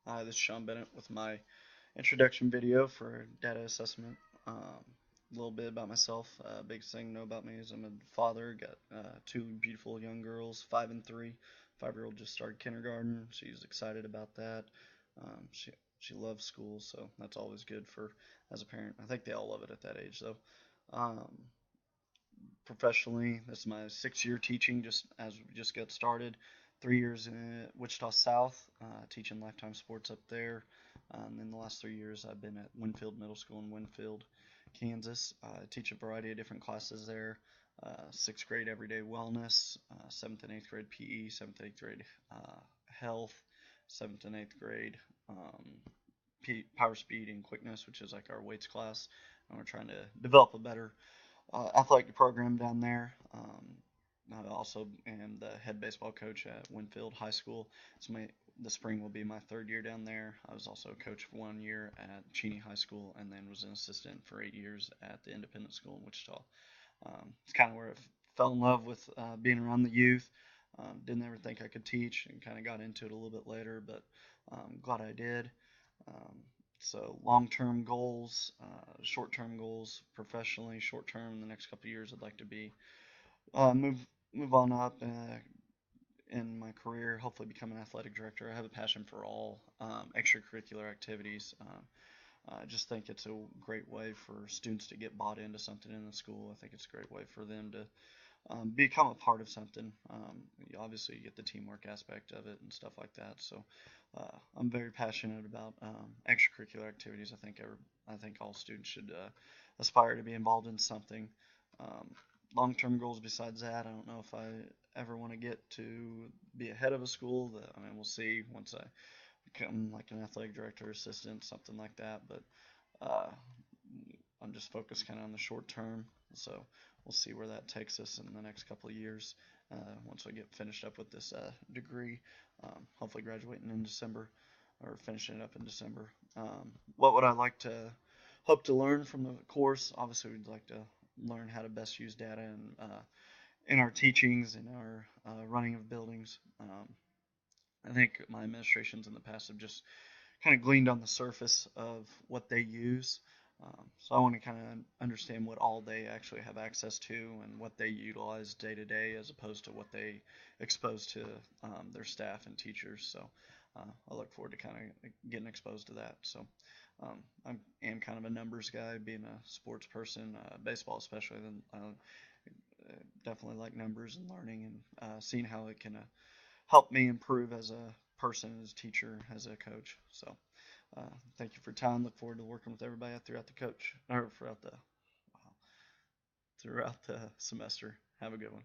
Hi, this is Sean Bennett with my introduction video for data assessment. A little bit about myself. Biggest thing to know about me is I'm a father. Got two beautiful young girls, 5 and 3. 5-year-old just started kindergarten. She's excited about that. She loves school, so that's always good for as a parent. I think they all love it at that age, though. Um, Professionally, this is my 6 year teaching. Just as we just got started, 3 years in Wichita South, teaching lifetime sports up there. In the last 3 years, I've been at Winfield Middle School in Winfield, Kansas. I teach a variety of different classes there. Sixth grade everyday wellness, seventh and eighth grade PE, seventh and eighth grade health, seventh and eighth grade power speed and quickness, which is like our weights class. And we're trying to develop a better athletic program down there. I also am the head baseball coach at Winfield High School. The spring will be my 3rd year down there. I was also a coach for 1 year at Cheney High School, and then was an assistant for 8 years at the Independent School in Wichita. It's kind of where I fell in love with being around the youth. Didn't ever think I could teach, and kind of got into it a little bit later, but glad I did. Um, so long-term goals, short-term goals, professionally, short-term in the next couple of years, I'd like to be move on up in my career. Hopefully, become an athletic director. I have a passion for all extracurricular activities. I just think it's a great way for students to get bought into something in the school. I think it's a great way for them to become a part of something. Obviously, you get the teamwork aspect of it and stuff like that. So, I'm very passionate about extracurricular activities. I think all students should aspire to be involved in something. Um, Long-term goals besides that, I don't know if I ever want to get to be a head of a school. I mean, we'll see once I become like an athletic director, assistant, something like that. But uh, I'm just focused kind of on the short term. So we'll see where that takes us in the next couple of years once we get finished up with this degree. Hopefully graduating in December or finishing it up in December. What would I like to hope to learn from the course? Obviously, we'd like to learn how to best use data in our teachings, in our running of buildings. I think my administrations in the past have just kind of gleaned on the surface of what they use. So I want to kind of understand what all they actually have access to and what they utilize day to day, as opposed to what they expose to their staff and teachers. So I look forward to kind of getting exposed to that. So I am kind of a numbers guy, being a sports person, baseball especially. Then I definitely like numbers and learning and seeing how it can help me improve as a person, as a teacher, as a coach. So thank you for your time. Look forward to working with everybody throughout the coach or throughout the semester. Have a good one.